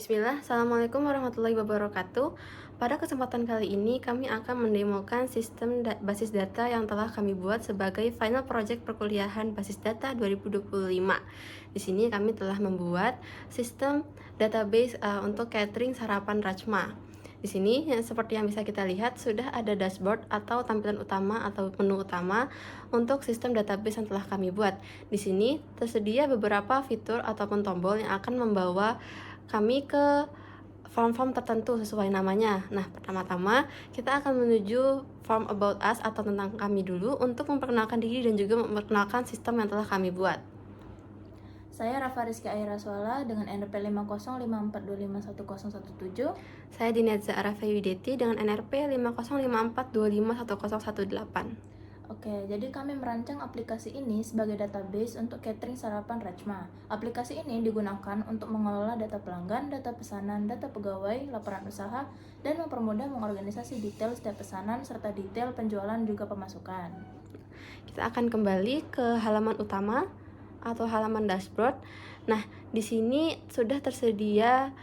Bismillah, Assalamualaikum warahmatullahi wabarakatuh. Pada kesempatan kali ini kami akan mendemokan sistem basis data yang telah kami buat sebagai final project perkuliahan basis data 2025. Di sini kami telah membuat sistem database untuk catering sarapan Rajma. Di sini seperti yang bisa kita lihat sudah ada dashboard atau tampilan utama atau menu utama untuk sistem database yang telah kami buat. Di sini tersedia beberapa fitur ataupun tombol yang akan membawa kami ke form-form tertentu sesuai namanya. Nah, pertama-tama kita akan menuju form about us atau tentang kami dulu untuk memperkenalkan diri dan juga memperkenalkan sistem yang telah kami buat. Saya Rafa Rizky Airaswala dengan NRP 5054251017. Saya Dinetza Arafa Wideti dengan NRP 5054251018. Oke, jadi kami merancang aplikasi ini sebagai database untuk catering sarapan Rajma. Aplikasi ini digunakan untuk mengelola data pelanggan, data pesanan, data pegawai, laporan usaha, dan mempermudah mengorganisasi detail setiap pesanan serta detail penjualan juga pemasukan. Kita akan kembali ke halaman utama atau halaman dashboard. Nah, di sini sudah tersedia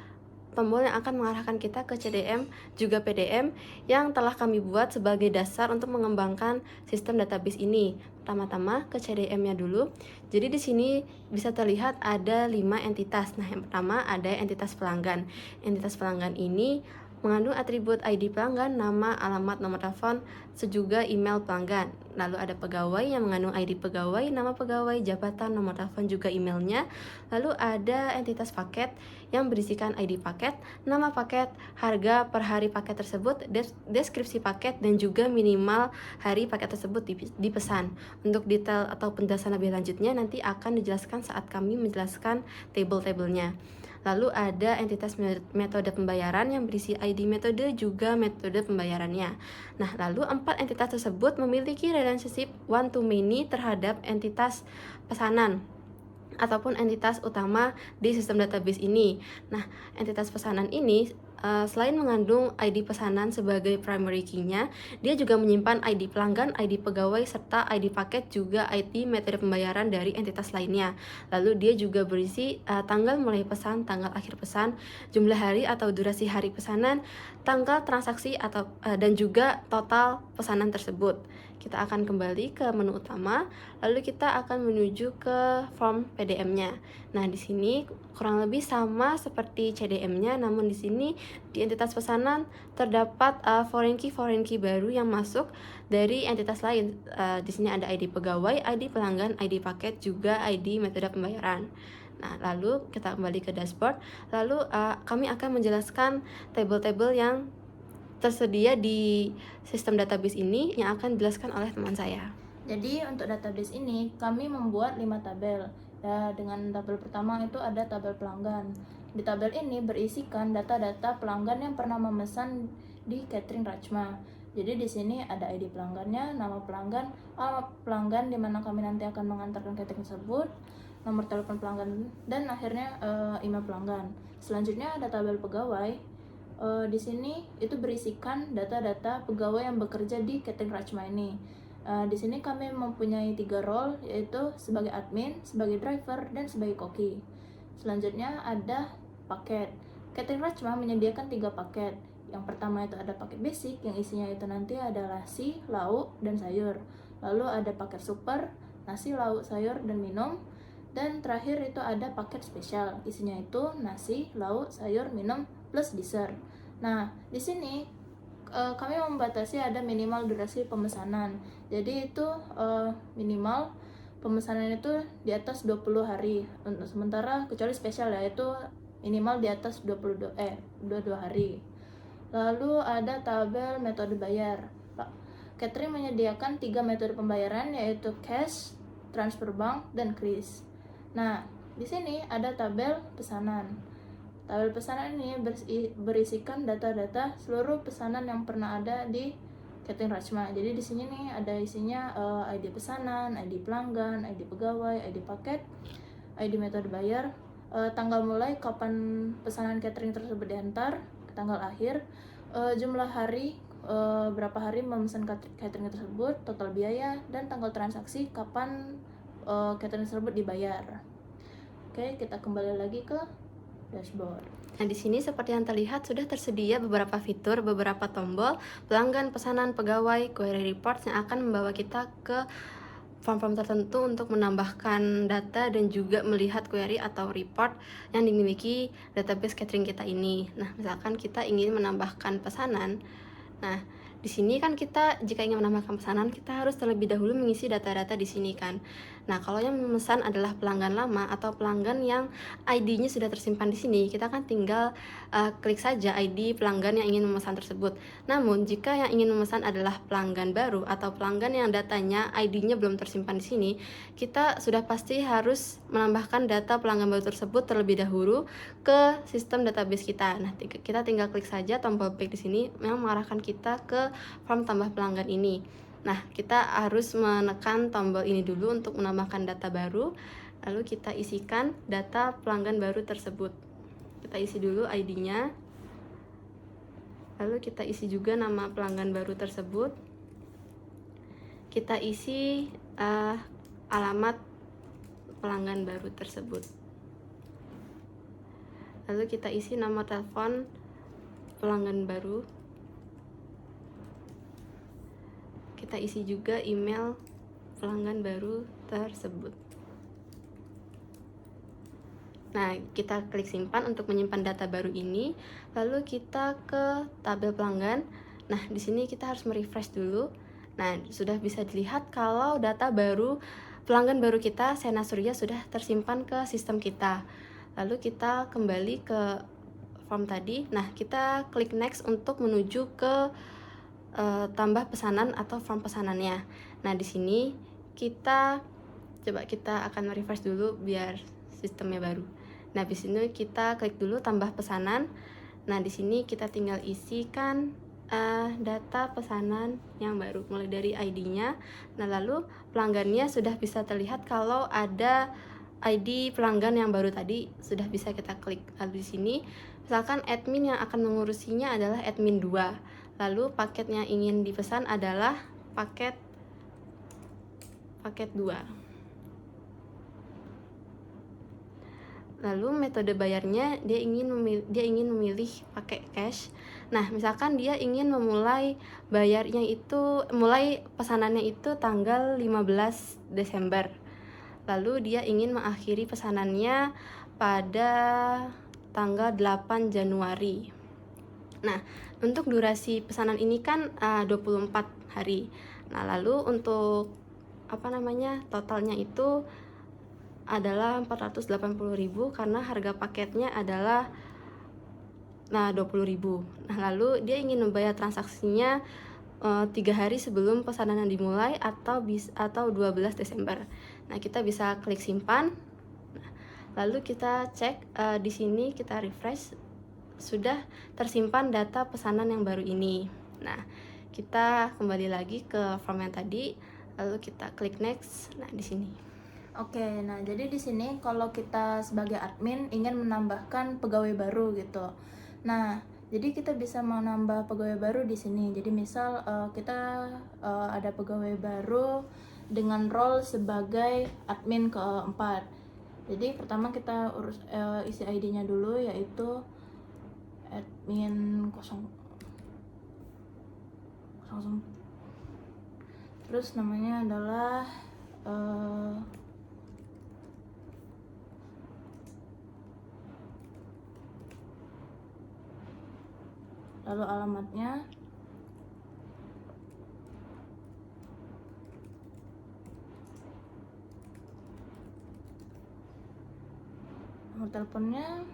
tombol yang akan mengarahkan kita ke CDM juga PDM yang telah kami buat sebagai dasar untuk mengembangkan sistem database ini. Pertama-tama ke CDM-nya dulu. Jadi di sini bisa terlihat ada 5 entitas. Nah, yang pertama ada entitas pelanggan. Entitas pelanggan ini mengandung atribut ID pelanggan, nama, alamat, nomor telepon, sejuga email pelanggan. Lalu ada pegawai yang mengandung ID pegawai, nama pegawai, jabatan, nomor telepon, juga emailnya. Lalu ada entitas paket yang berisikan ID paket, nama paket, harga per hari paket tersebut, deskripsi paket, dan juga minimal hari paket tersebut dipesan. Untuk detail atau penjelasan lebih lanjutnya nanti akan dijelaskan saat kami menjelaskan table-tablenya. Lalu ada entitas metode pembayaran yang berisi ID metode juga metode pembayarannya. Nah, lalu 4 entitas tersebut memiliki relationship one to many terhadap entitas pesanan ataupun entitas utama di sistem database ini. Nah, entitas pesanan ini selain mengandung ID pesanan sebagai primary key-nya, dia juga menyimpan ID pelanggan, ID pegawai, serta ID paket juga ID metode pembayaran dari entitas lainnya. Lalu dia juga berisi tanggal mulai pesan, tanggal akhir pesan, jumlah hari atau durasi hari pesanan, tanggal transaksi atau dan juga total pesanan tersebut. Kita akan kembali ke menu utama, lalu kita akan menuju ke form PDM-nya. Nah, di sini kurang lebih sama seperti CDM-nya, namun di sini di entitas pesanan terdapat foreign key baru yang masuk dari entitas lain. Di sini ada ID pegawai, ID pelanggan, ID paket, juga ID metode pembayaran. Nah, lalu kita kembali ke dashboard. Lalu kami akan menjelaskan table-table yang tersedia di sistem database ini yang akan dijelaskan oleh teman saya. Jadi untuk database ini kami membuat 5 tabel. Ya, dengan tabel pertama itu ada tabel pelanggan. Di tabel ini berisikan data-data pelanggan yang pernah memesan di catering Rajma. Jadi di sini ada ID pelanggannya, nama pelanggan, alamat pelanggan di mana kami nanti akan mengantarkan catering tersebut, nomor telepon pelanggan, dan akhirnya email pelanggan. Selanjutnya ada tabel pegawai. Di sini itu berisikan data-data pegawai yang bekerja di catering Rajma ini. Di sini kami mempunyai 3 role, yaitu sebagai admin, sebagai driver, dan sebagai koki. Selanjutnya ada paket. Catering Rajma menyediakan 3 paket. Yang pertama itu ada paket basic, yang isinya itu nanti ada nasi, lauk, dan sayur. Lalu ada paket super, nasi, lauk, sayur, dan minum. Dan terakhir itu ada paket spesial, isinya itu nasi, lauk, sayur, minum, plus dessert. Nah, di sini kami membatasi ada minimal durasi pemesanan. Jadi itu minimal pemesanan itu di atas 20 hari. Untuk sementara kecuali spesial ya, itu minimal di atas 22 hari. Lalu ada tabel metode bayar. Catering menyediakan 3 metode pembayaran, yaitu cash, transfer bank, dan kris. Nah, di sini ada tabel pesanan. Tabel pesanan ini berisikan data-data seluruh pesanan yang pernah ada di catering Rajma. Jadi di sini nih ada isinya ID pesanan, ID pelanggan, ID pegawai, ID paket, ID metode bayar, tanggal mulai kapan pesanan catering tersebut diantar, tanggal akhir, jumlah hari, berapa hari memesan catering tersebut, total biaya, dan tanggal transaksi kapan catering tersebut dibayar. Oke, kita kembali lagi ke dashboard. Nah, di sini seperti yang terlihat sudah tersedia beberapa fitur, beberapa tombol, pelanggan, pesanan, pegawai, query reports yang akan membawa kita ke form-form tertentu untuk menambahkan data dan juga melihat query atau report yang dimiliki database catering kita ini. Nah, misalkan kita ingin menambahkan pesanan. Nah, di sini kan kita jika ingin menambahkan pesanan, kita harus terlebih dahulu mengisi data-data di sini kan. Nah, kalau yang memesan adalah pelanggan lama atau pelanggan yang ID-nya sudah tersimpan di sini, kita kan tinggal klik saja ID pelanggan yang ingin memesan tersebut. Namun, jika yang ingin memesan adalah pelanggan baru atau pelanggan yang datanya ID-nya belum tersimpan di sini, kita sudah pasti harus menambahkan data pelanggan baru tersebut terlebih dahulu ke sistem database kita. Nah, kita tinggal klik saja tombol back di sini yang mengarahkan kita ke form tambah pelanggan ini. Nah, kita harus menekan tombol ini dulu untuk menambahkan data baru, lalu kita isikan data pelanggan baru tersebut. Kita isi dulu ID-nya, lalu kita isi juga nama pelanggan baru tersebut. Kita isi alamat pelanggan baru tersebut. Lalu kita isi nomor telepon pelanggan baru. Kita isi juga email pelanggan baru tersebut. Nah, kita klik simpan untuk menyimpan data baru ini. Lalu kita ke tabel pelanggan. Nah, di sini kita harus merefresh dulu. Nah, sudah bisa dilihat kalau data baru pelanggan baru kita, Sena Surya, sudah tersimpan ke sistem kita. Lalu kita kembali ke form tadi. Nah, kita klik next untuk menuju ke tambah pesanan atau form pesanannya. Nah, di sini kita akan refresh dulu biar sistemnya baru. Nah, di sini kita klik dulu tambah pesanan. Nah, di sini kita tinggal isikan data pesanan yang baru mulai dari ID-nya. Nah, lalu pelanggannya sudah bisa terlihat kalau ada ID pelanggan yang baru tadi sudah bisa kita klik. Lalu di sini misalkan admin yang akan mengurusinya adalah admin 2. Lalu paket yang ingin dipesan adalah paket 2. Lalu metode bayarnya dia ingin memilih pakai cash. Nah, misalkan dia ingin mulai pesanannya itu tanggal 15 Desember. Lalu dia ingin mengakhiri pesanannya pada tanggal 8 Januari. Nah, untuk durasi pesanan ini kan 24 hari. Nah, lalu untuk totalnya itu adalah 480.000 karena harga paketnya adalah 20.000. Nah, lalu dia ingin membayar transaksinya 3 hari sebelum pesanan yang dimulai atau 12 Desember. Nah, kita bisa klik simpan. Lalu kita cek di sini, kita refresh, sudah tersimpan data pesanan yang baru ini. Nah, kita kembali lagi ke form yang tadi, lalu kita klik next. Nah, di sini. Oke, nah jadi di sini kalau kita sebagai admin ingin menambahkan pegawai baru gitu. Nah, jadi kita bisa menambah pegawai baru di sini. Jadi misal kita ada pegawai baru dengan role sebagai admin keempat. Jadi pertama kita isi ID-nya dulu, yaitu admin 0. Terus namanya adalah lalu alamatnya, nomor teleponnya,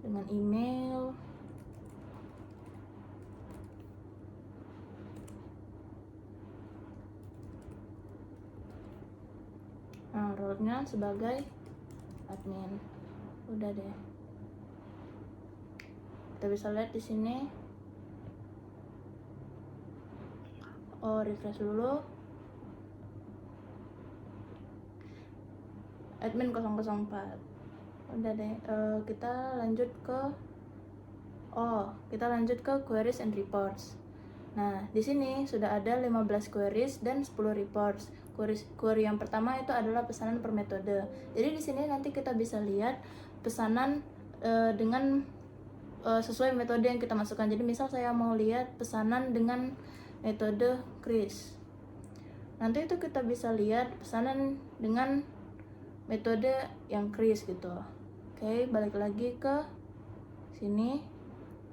dengan email, nah role-nya sebagai admin. Udah deh, kita bisa lihat di sini. Refresh dulu. Admin 004. Udah deh, kita lanjut ke queries and reports. Nah, di sini sudah ada 15 queries dan 10 reports. Query yang pertama itu adalah pesanan per metode. Jadi di sini nanti kita bisa lihat pesanan dengan sesuai metode yang kita masukkan. Jadi misal saya mau lihat pesanan dengan metode CRIS. Nanti itu kita bisa lihat pesanan dengan metode yang CRIS gitu. Oke, balik lagi ke sini.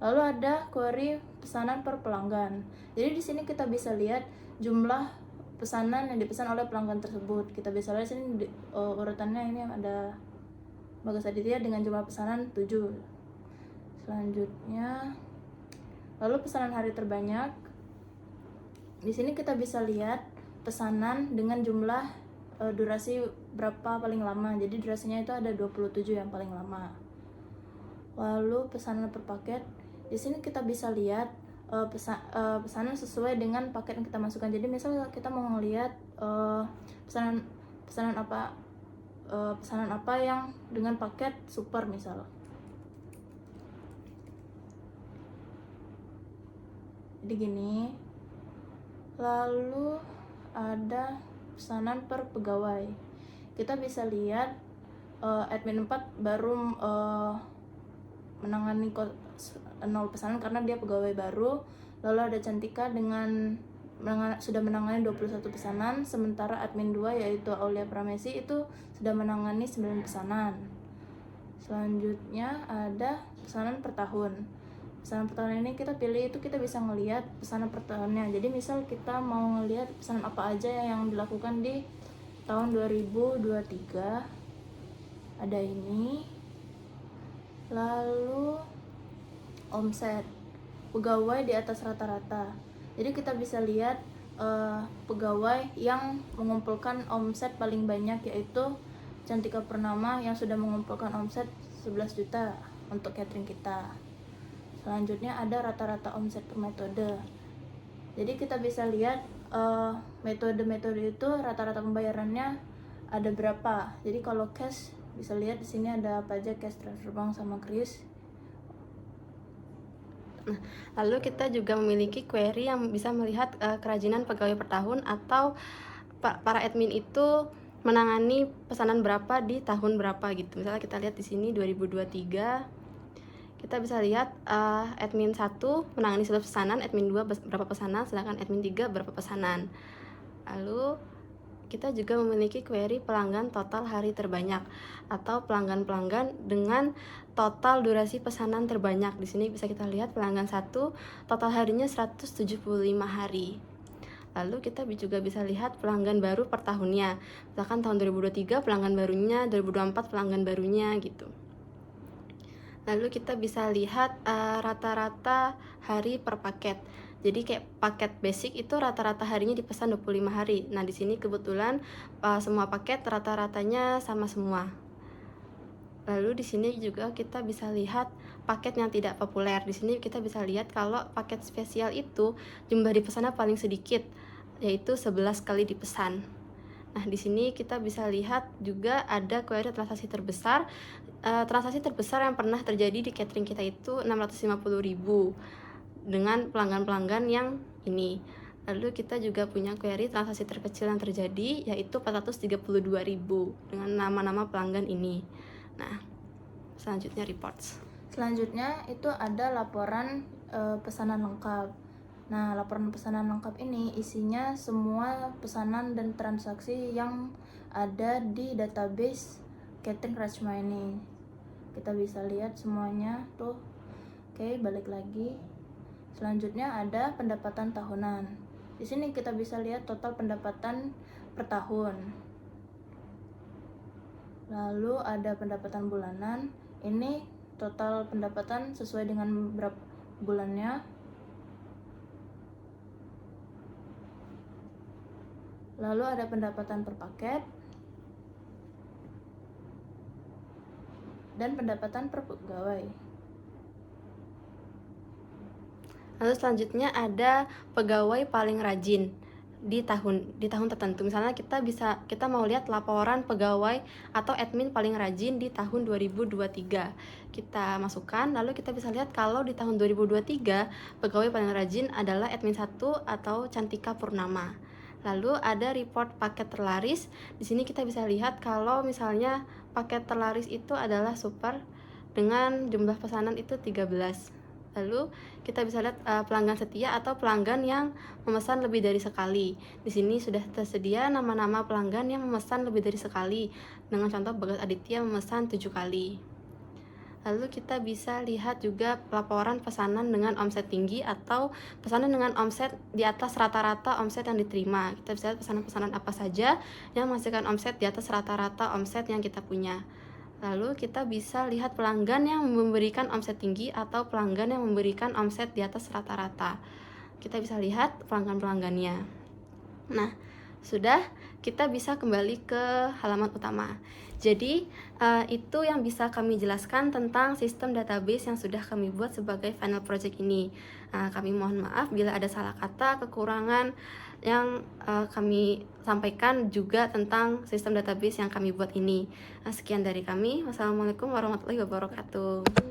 Lalu ada query pesanan per pelanggan. Jadi di sini kita bisa lihat jumlah pesanan yang dipesan oleh pelanggan tersebut. Kita bisa lihat sini urutannya ini ada Bagas Aditya dengan jumlah pesanan 7. Selanjutnya, lalu pesanan hari terbanyak. Di sini kita bisa lihat pesanan dengan jumlah durasi berapa paling lama. Jadi durasinya itu ada 27 yang paling lama. Lalu pesanan per paket. Di sini kita bisa lihat pesanan sesuai dengan paket yang kita masukkan. Jadi misal kita mau ngelihat pesanan apa yang dengan paket super misal. Jadi gini. Lalu ada pesanan per pegawai. Kita bisa lihat admin 4 baru menangani 0 pesanan karena dia pegawai baru. Lalu ada Cantika sudah menangani 21 pesanan, sementara admin 2 yaitu Aulia Pramesi itu sudah menangani 9 pesanan. Selanjutnya ada pesanan per tahun. Pesanan per tahun ini kita pilih itu kita bisa ngelihat pesanan per tahunnya. Jadi misal kita mau ngelihat pesanan apa aja yang dilakukan di tahun 2023. Ada ini. Lalu omset pegawai di atas rata-rata. Jadi kita bisa lihat pegawai yang mengumpulkan omset paling banyak yaitu Cantika Purnama yang sudah mengumpulkan omset 11 juta untuk catering kita. Selanjutnya ada rata-rata omset per metode. Jadi kita bisa lihat metode-metode itu rata-rata pembayarannya ada berapa. Jadi kalau cash bisa lihat di sini ada apa aja, cash, transfer bank sama kris. Nah, lalu kita juga memiliki query yang bisa melihat kerajinan pegawai per tahun atau para admin itu menangani pesanan berapa di tahun berapa gitu. Misalnya kita lihat di sini 2023, kita bisa lihat admin 1 menangani 11 pesanan, admin 2 berapa pesanan, sedangkan admin 3 berapa pesanan. Lalu kita juga memiliki query pelanggan total hari terbanyak atau pelanggan-pelanggan dengan total durasi pesanan terbanyak. Di sini bisa kita lihat pelanggan 1 total harinya 175 hari. Lalu kita juga bisa lihat pelanggan baru per tahunnya. Misalkan tahun 2023 pelanggan barunya, 2024 pelanggan barunya gitu. Lalu kita bisa lihat rata-rata hari per paket. Jadi kayak paket basic itu rata-rata harinya dipesan 25 hari. Nah, di sini kebetulan semua paket rata-ratanya sama semua. Lalu di sini juga kita bisa lihat paket yang tidak populer. Di sini kita bisa lihat kalau paket spesial itu jumlah dipesannya paling sedikit, yaitu 11 kali dipesan. Nah, di sini kita bisa lihat juga ada query transaksi terbesar. Transaksi terbesar yang pernah terjadi di catering kita itu 650.000 dengan pelanggan-pelanggan yang ini. Lalu kita juga punya query transaksi terkecil yang terjadi yaitu 432.000 dengan nama-nama pelanggan ini. Nah, selanjutnya reports. Selanjutnya itu ada laporan pesanan lengkap. Nah, laporan pesanan lengkap ini isinya semua pesanan dan transaksi yang ada di database catering Rajma ini. Kita bisa lihat semuanya tuh. Oke, balik lagi. Selanjutnya ada pendapatan tahunan. Di sini kita bisa lihat total pendapatan per tahun. Lalu ada pendapatan bulanan. Ini total pendapatan sesuai dengan berapa bulannya. Lalu ada pendapatan per paket dan pendapatan per pegawai. Lalu selanjutnya ada pegawai paling rajin di tahun tertentu. Misalnya kita mau lihat laporan pegawai atau admin paling rajin di tahun 2023. Kita masukkan, lalu kita bisa lihat kalau di tahun 2023 pegawai paling rajin adalah admin 1 atau Cantika Purnama. Lalu ada report paket terlaris. Di sini kita bisa lihat kalau misalnya paket terlaris itu adalah super dengan jumlah pesanan itu 13. Lalu kita bisa lihat pelanggan setia atau pelanggan yang memesan lebih dari sekali. Di sini sudah tersedia nama-nama pelanggan yang memesan lebih dari sekali. Dengan contoh Bagas Aditya memesan 7 kali. Lalu kita bisa lihat juga laporan pesanan dengan omset tinggi atau pesanan dengan omset di atas rata-rata omset yang diterima. Kita bisa lihat pesanan-pesanan apa saja yang menghasilkan omset di atas rata-rata omset yang kita punya. Lalu kita bisa lihat pelanggan yang memberikan omset tinggi atau pelanggan yang memberikan omset di atas rata-rata. Kita bisa lihat pelanggan-pelanggannya. Nah, sudah, kita bisa kembali ke halaman utama. Jadi, itu yang bisa kami jelaskan tentang sistem database yang sudah kami buat sebagai final project ini. Kami mohon maaf bila ada salah kata, kekurangan yang kami sampaikan juga tentang sistem database yang kami buat ini. Sekian dari kami. Wassalamualaikum warahmatullahi wabarakatuh.